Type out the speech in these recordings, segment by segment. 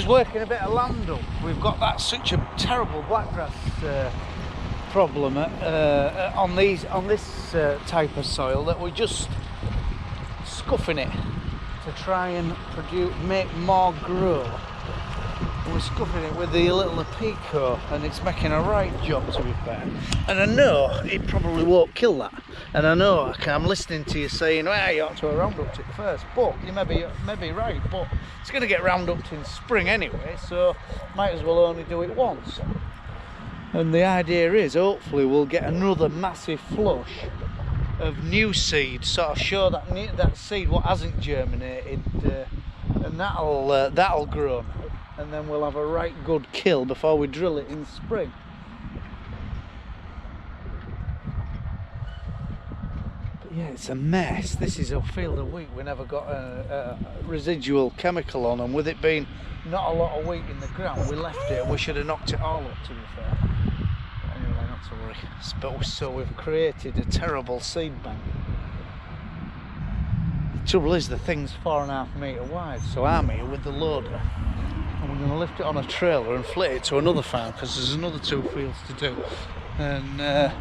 working a bit of land up. We've got that such a terrible blackgrass problem on this type of soil that we're just scuffing it to try and make more grow. We're scuffing it with the little Opico, and it's making a right job, to be fair. And I know it probably won't kill that. And I know I'm listening to you saying, well, you ought to have rounduped it first. But you may be right. But it's going to get rounduped in spring anyway, so might as well only do it once. And the idea is, hopefully, we'll get another massive flush of new seed, sort of show that seed what hasn't germinated, and that'll grow. And then we'll have a right good kill before we drill it in spring. But yeah, it's a mess. This is a field of wheat we never got a residual chemical on, and with it being not a lot of wheat in the ground, we left it, and we should have knocked it all up, to be fair. But anyway, not to worry. So we've created a terrible seed bank. The trouble is the thing's 4.5 metre wide, so I'm here with the loader. And we're going to lift it on a trailer and flit it to another farm, because there's another 2 fields to do. And a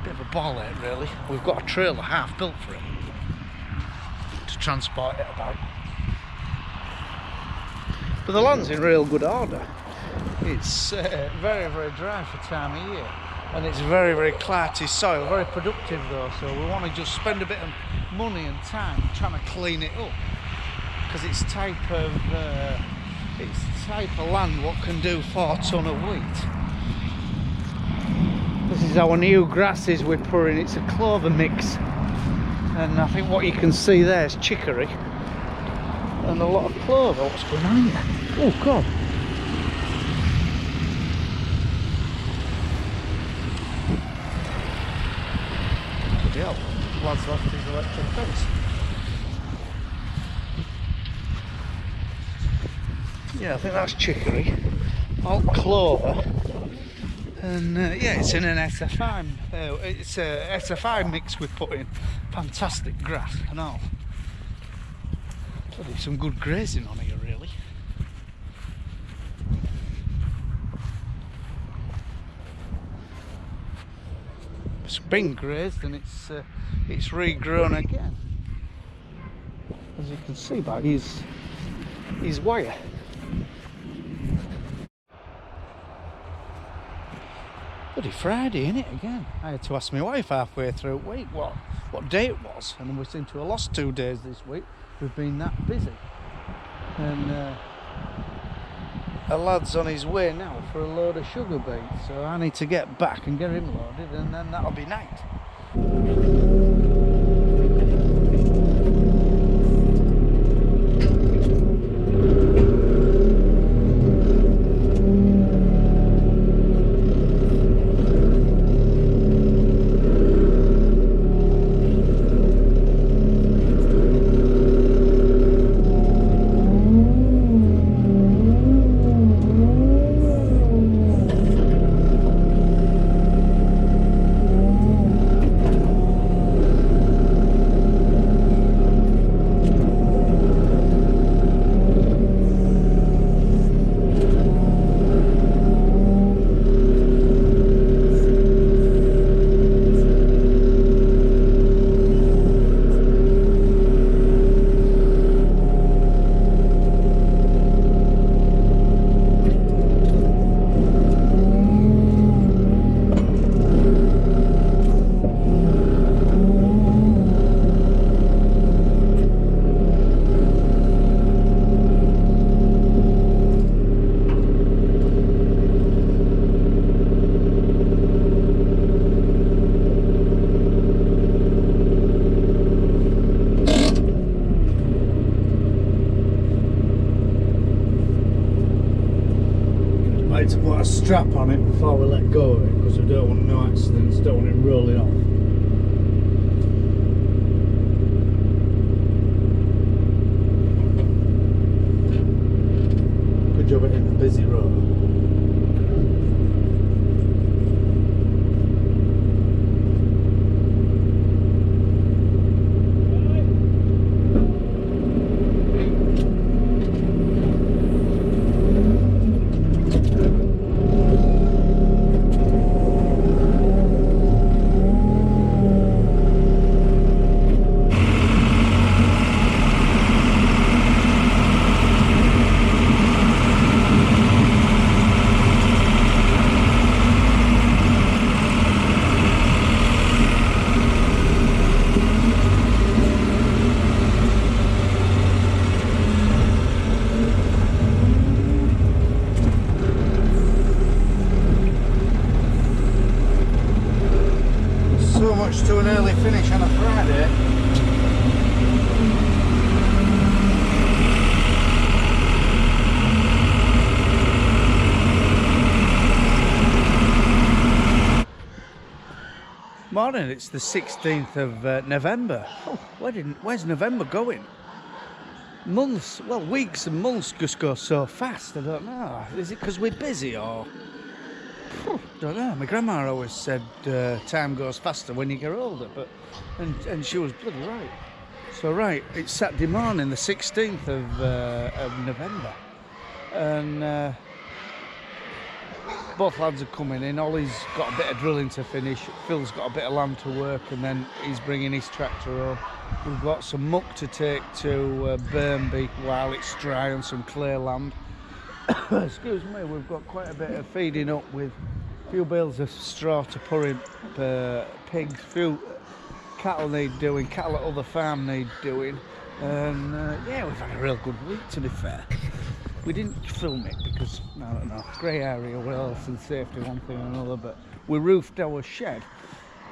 bit of a ball ache, really. We've got a trailer half built for it to transport it about. But the land's in real good order. It's very, very dry for time of year, and it's very, very clarty soil, very productive though. So we want to just spend a bit of money and time trying to clean it up, because it's type of land what can do 4 ton of wheat. This is our new grasses we're pouring. It's a clover mix, and I think what you can see there is chicory and a lot of clover. What's going on here? Oh god. Yeah, lad's lost his electric fence. Yeah, I think that's chicory, all clover, and yeah, it's in an SFI. It's a SFI mix we put in. Fantastic grass and all. Bloody some good grazing on here, really. It's been grazed and it's regrown again, as you can see by his wire. Bloody Friday, innit, again. I had to ask my wife halfway through week what day it was, and we seem to have lost 2 days this week. We've been that busy. And a lad's on his way now for a load of sugar beets, so I need to get back and get him loaded, and then that'll be night. To put a strap on it before we let go of it, because we don't want no accidents, don't want it rolling off. Good job it in a busy road. so much to an early finish on a Friday. Morning, it's the 16th of November. Oh, where's November going? Months, well, weeks and months just go so fast. I don't know. Is it because we're busy or? Don't know. My grandma always said time goes faster when you get older, but and she was bloody right. So right, it's Saturday morning, the 16th of November, and both lads are coming in. Ollie's got a bit of drilling to finish. Phil's got a bit of land to work, and then he's bringing his tractor home. We've got some muck to take to Burnby while it's dry on some clear land. Excuse me, we've got quite a bit of feeding up with a few bales of straw to put in pigs, few cattle need doing, cattle at other farm need doing, and yeah, we've had a real good week, to be fair. We didn't film it because, I don't know, grey area, health and safety, one thing or another, but we roofed our shed,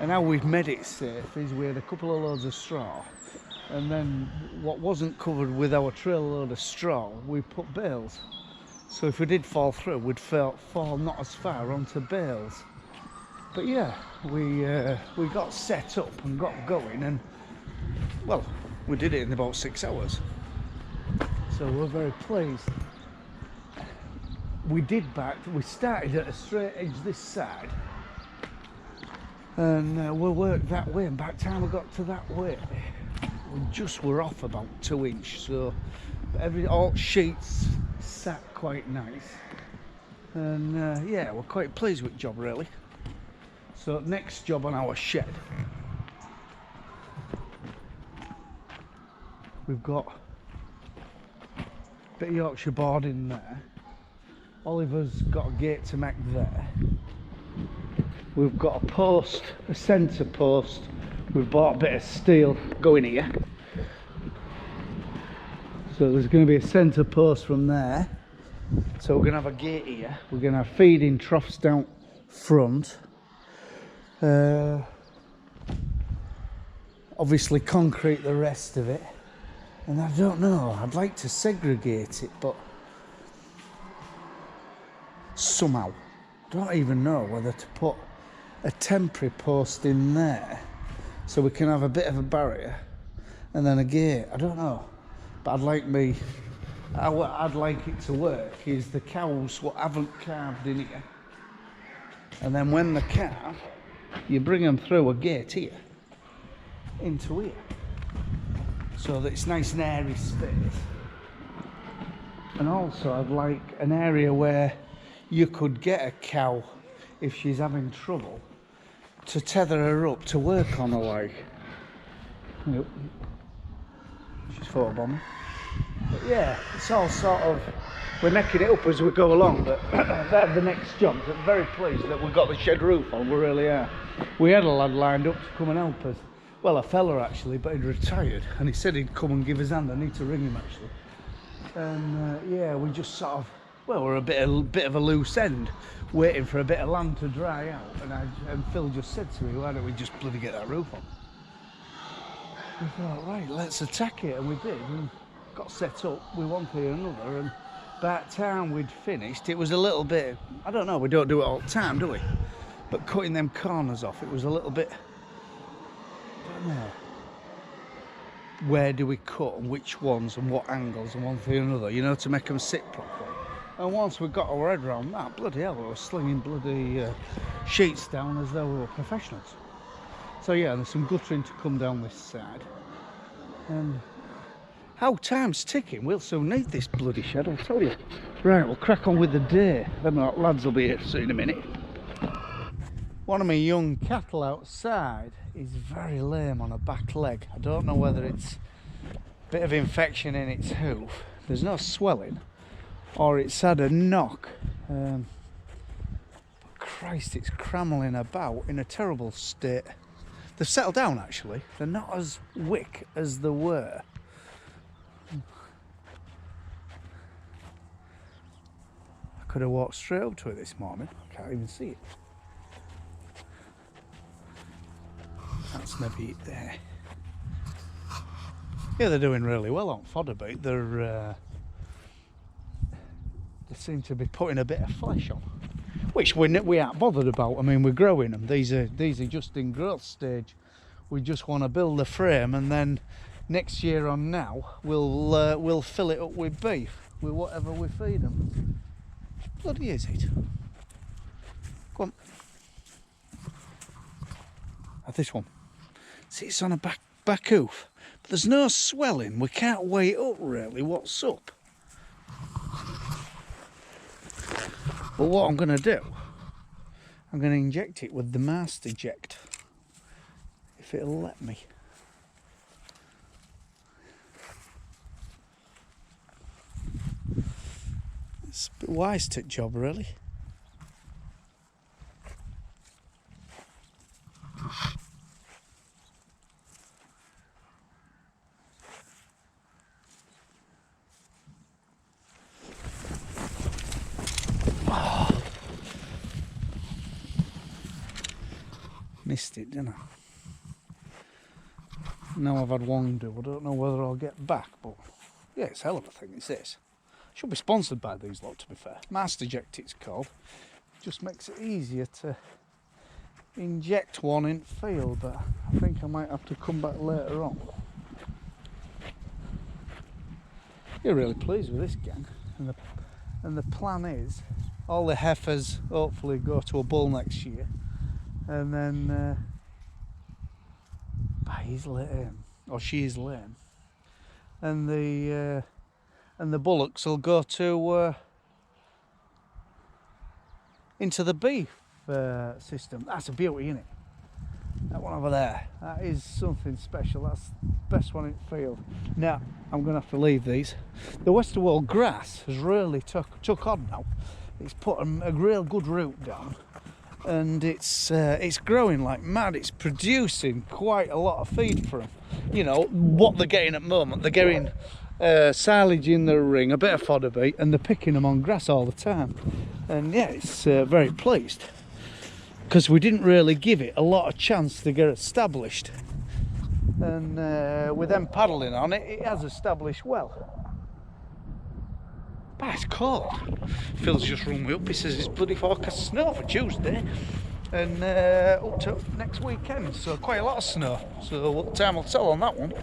and how we've made it safe is we had a couple of loads of straw, and then what wasn't covered with our trailer load of straw, we put bales. So if we did fall through, we'd fall not as far onto bales. But yeah, we got set up and got going, and well, we did it in about 6 hours. So we're very pleased. We started at a straight edge this side, and we worked that way, and by the time we got to that way, we just were off about 2 inches. So all sheets sat quite nice, and yeah, we're quite pleased with the job really. So next job on our shed, we've got a bit of Yorkshire board in there. Oliver's got a gate to make there. We've got a post, a centre post. We've bought a bit of steel going here. So there's going to be a centre post from there. So we're going to have a gate here. We're going to have feeding troughs down front. Obviously concrete the rest of it. And I don't know, I'd like to segregate it, but somehow, I don't even know whether to put a temporary post in there so we can have a bit of a barrier and then a gate. I don't know, but how I'd like it to work is the cows what haven't calved in here, and then when they calve, you bring them through a gate here into here, so that it's nice and airy space. And also I'd like an area where you could get a cow, if she's having trouble, to tether her up to work on her, like. Yep. She's photobombing. But yeah, it's all sort of, we're necking it up as we go along, but they're the next jobs. I'm very pleased that we've got the shed roof on, we really are. We had a lad lined up to come and help us. Well, a fella actually, but he'd retired, and he said he'd come and give his hand. I need to ring him actually. And yeah, we just sort of, well, we're a bit of a loose end, waiting for a bit of land to dry out, and Phil just said to me, why don't we just bloody get that roof on? We thought, right, let's attack it, and we did, and got set up with one thing or another, and by the time we'd finished, it was a little bit, I don't know, we don't do it all the time, do we? But cutting them corners off, it was a little bit, I don't know, where do we cut, and which ones, and what angles, and one thing or another, you know, to make them sit properly. And once we got our head around that, bloody hell, we were slinging bloody sheets down as though we were professionals. So yeah, there's some guttering to come down this side. And how time's ticking, we'll soon need this bloody shed, I'll tell you. Right, we'll crack on with the day. Them lads will be here soon in a minute. One of my young cattle outside is very lame on a back leg. I don't know whether it's a bit of infection in its hoof. There's no swelling, or it's had a knock. Christ, it's crammling about in a terrible state. They've settled down actually. They're not as wick as they were. I could have walked straight up to it this morning. I can't even see it. That's maybe it there. Yeah, they're doing really well on fodder bait. They seem to be putting a bit of flesh on, which we aren't bothered about. I mean, we're growing them. These are just in growth stage. We just want to build the frame, and then next year on now we'll fill it up with beef, with whatever we feed them. What bloody is it? Go on. Oh, this one. See, it's on a back hoof. But there's no swelling. We can't weigh it up really. What's up? But what I'm going to do, I'm going to inject it with the mast eject, if it'll let me. It's a bit wise to job really. Missed it, didn't I? Now I've had one do. I don't know whether I'll get back, but yeah, it's a hell of a thing. It's this. Should be sponsored by these lot, to be fair. Mast eject it's called. Just makes it easier to inject one in field, but I think I might have to come back later on. You're really pleased with this gang, and the plan is all the heifers hopefully go to a bull next year. And then he's lame, or she's lame, and the bullocks will go to into the beef system. That's a beauty, isn't it? That one over there, that is something special. That's the best one in the field. Now I'm going to have to leave these. The Westerwald grass has really took on now. It's put a real good root down. And it's growing like mad. It's producing quite a lot of feed for them. You know what they're getting at the moment. They're getting silage in the ring, a bit of fodder bait, and they're picking them on grass all the time. And yeah, it's very pleased because we didn't really give it a lot of chance to get established. And with them paddling on it, it has established well. But it's cold. Phil's just rung me up. He says it's bloody forecast snow for Tuesday and up to next weekend. So quite a lot of snow. So what time will tell on that one.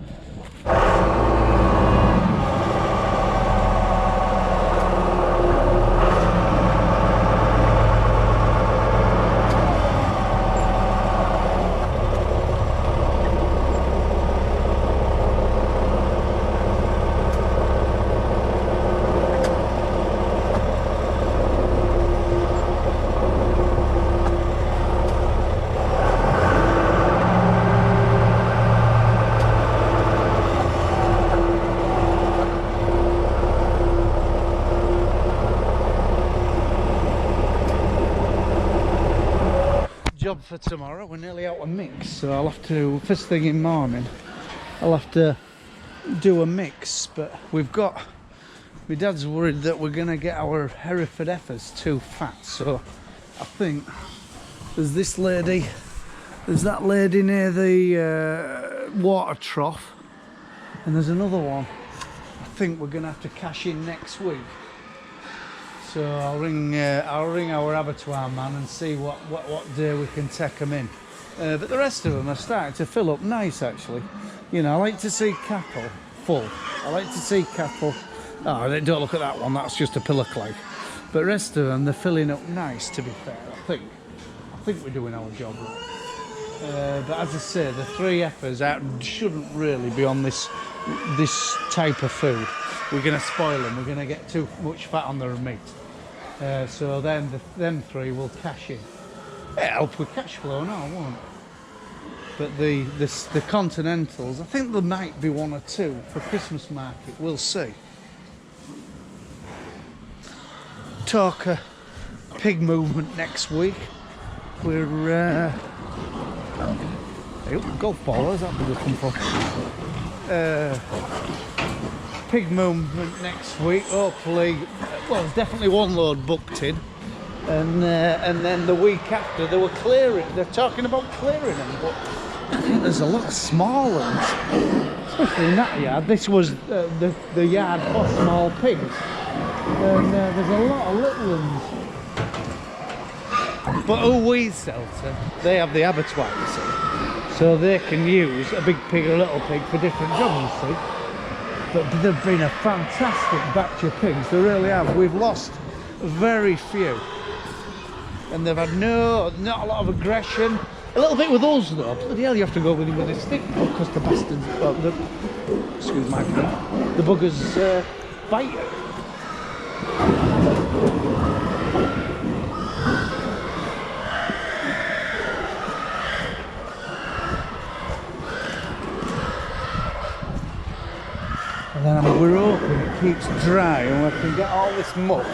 Job for tomorrow. We're nearly out of mix, so I'll have to, first thing in the morning, I'll have to do a mix. But we've got, my dad's worried that we're going to get our Hereford heifers too fat, so I think there's this lady, there's that lady near the water trough, and there's another one I think we're going to have to cash in next week. So I'll ring our abattoir man and see what day we can take them in. But the rest of them are starting to fill up nice, actually. You know, I like to see cattle full. I like to see cattle. Oh, don't look at that one. That's just a pillar clay. But the rest of them, they're filling up nice. To be fair, I think we're doing our job right. But as I say, the three heifers shouldn't really be on this type of food. We're going to spoil them. We're going to get too much fat on their meat. So then them three will cash in. It'll help with cash flow now, won't it? But the Continentals, I think there might be one or two for Christmas market. We'll see. Talk pig movement next week. We're golf ball. Where's that bugger come from? Pig movement next week. Hopefully, well, there's definitely one load booked in, and then the week after they were clearing. They're talking about clearing them, but there's a lot of small ones, especially in that yard. This was the yard for small pigs, and there's a lot of little ones. But who we sell to, they have the abattoir, you see, so they can use a big pig or a little pig for different jobs, you see. But they've been a fantastic batch of pigs, they really have. We've lost very few, and they've had not a lot of aggression. A little bit with us though. Bloody hell, you have to go with him with a stick because the bastards, excuse my friend, the buggers bite you. And then we're hoping it keeps dry and we can get all this muck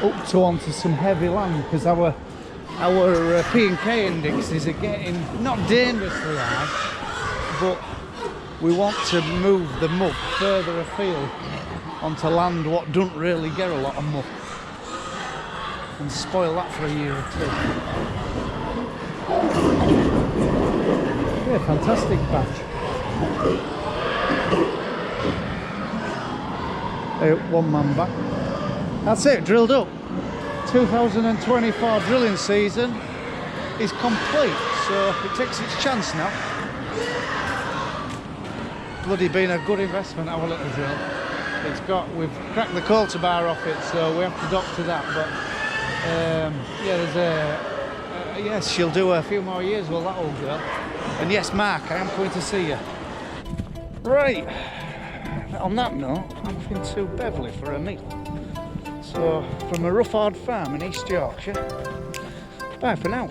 up to onto some heavy land, because our P&K indexes are getting not dangerously high, but we want to move the muck further afield onto land what don't really get a lot of muck, and spoil that for a year or two. Yeah, fantastic batch. One man back. That's it, drilled up. 2024 drilling season is complete, so it takes its chance now. Bloody been a good investment, our little drill. We've cracked the cultivar off it, so we have to doctor that. But yeah, yes, she'll do a few more years, will that old girl. And yes, Mark, I am coming to see you. Right. On that note, I'm off into Beverley for a meal. So, from a rough hard farm in East Yorkshire, bye for now.